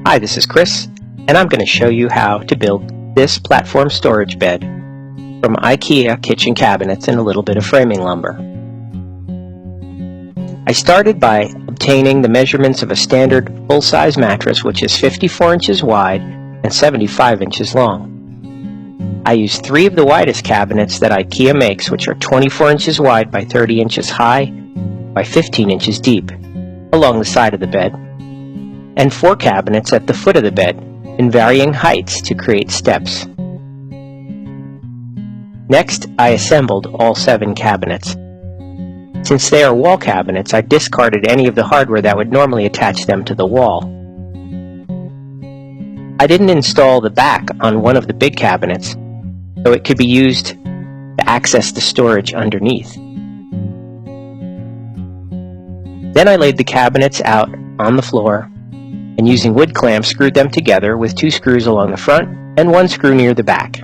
Hi, this is Chris, and I'm going to show you how to build this platform storage bed from IKEA kitchen cabinets and a little bit of framing lumber. I started by obtaining the measurements of a standard full-size mattress, which is 54 inches wide and 75 inches long. I used 3 of the widest cabinets that IKEA makes, which are 24 inches wide by 30 inches high by 15 inches deep, along the side of the bed, and 4 cabinets at the foot of the bed in varying heights to create steps. Next, I assembled all 7 cabinets. Since they are wall cabinets, I discarded any of the hardware that would normally attach them to the wall. I didn't install the back on one of the big cabinets, so it could be used to access the storage underneath. Then I laid the cabinets out on the floor and using wood clamps screwed them together with 2 screws along the front and 1 screw near the back.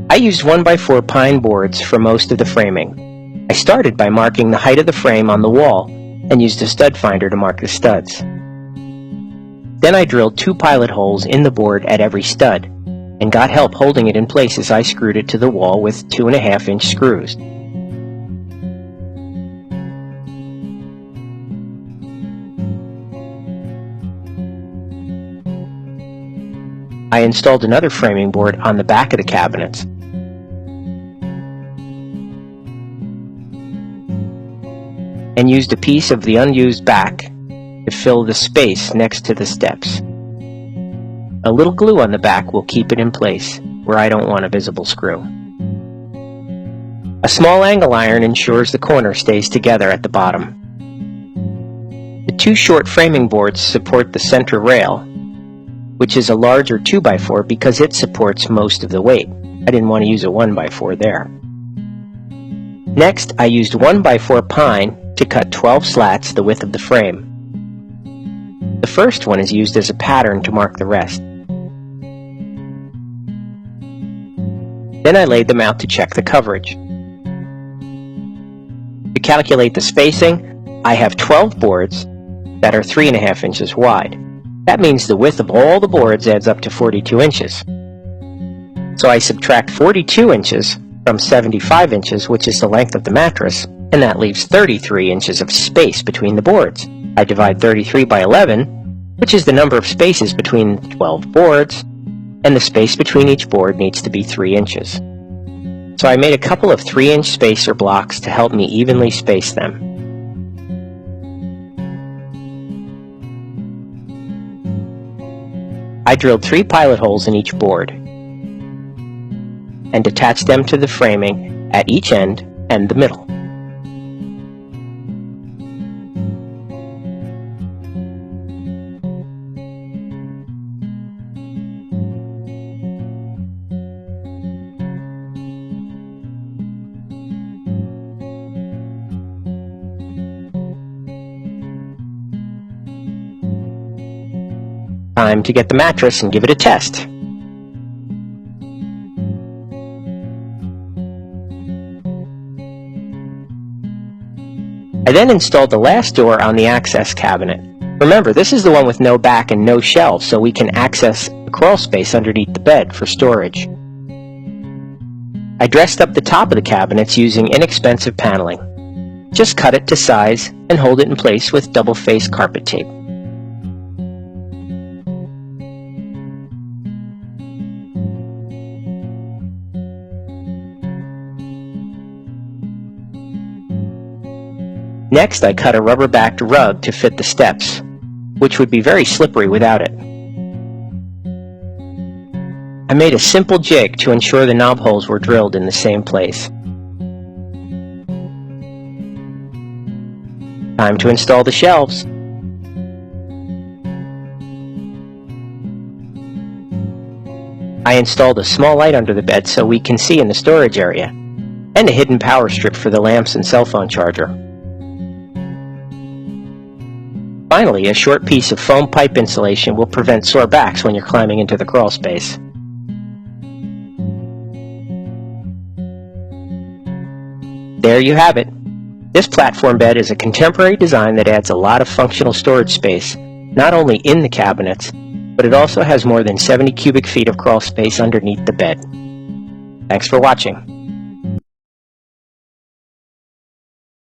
I used 1x4 pine boards for most of the framing. I started by marking the height of the frame on the wall and used a stud finder to mark the studs. Then I drilled 2 pilot holes in the board at every stud and got help holding it in place as I screwed it to the wall with 2.5-inch screws. I installed another framing board on the back of the cabinets. And used a piece of the unused back to fill the space next to the steps. A little glue on the back will keep it in place where I don't want a visible screw. A small angle iron ensures the corner stays together at the bottom. The 2 short framing boards support the center rail, which is a larger 2x4 because it supports most of the weight. I didn't want to use a 1x4 there. Next, I used 1x4 pine to cut 12 slats the width of the frame. The first one is used as a pattern to mark the rest. Then I laid them out to check the coverage. To calculate the spacing, I have 12 boards that are 3.5 inches wide. That means the width of all the boards adds up to 42 inches. So I subtract 42 inches from 75 inches, which is the length of the mattress, and that leaves 33 inches of space between the boards. I divide 33 by 11, which is the number of spaces between 12 boards, and the space between each board needs to be 3 inches. So I made a couple of 3-inch spacer blocks to help me evenly space them. I drilled 3 pilot holes in each board and attached them to the framing at each end and the middle. Time to get the mattress and give it a test. I then installed the last door on the access cabinet. Remember, this is the one with no back and no shelves, so we can access the crawl space underneath the bed for storage. I dressed up the top of the cabinets using inexpensive paneling. Just cut it to size and hold it in place with double-faced carpet tape. Next, I cut a rubber-backed rug to fit the steps, which would be very slippery without it. I made a simple jig to ensure the knob holes were drilled in the same place. Time to install the shelves. I installed a small light under the bed so we can see in the storage area. and a hidden power strip for the lamps and cell phone charger. Finally, a short piece of foam pipe insulation will prevent sore backs when you're climbing into the crawl space. There you have it. This platform bed is a contemporary design that adds a lot of functional storage space, not only in the cabinets, but it also has more than 70 cubic feet of crawl space underneath the bed. Thanks for watching.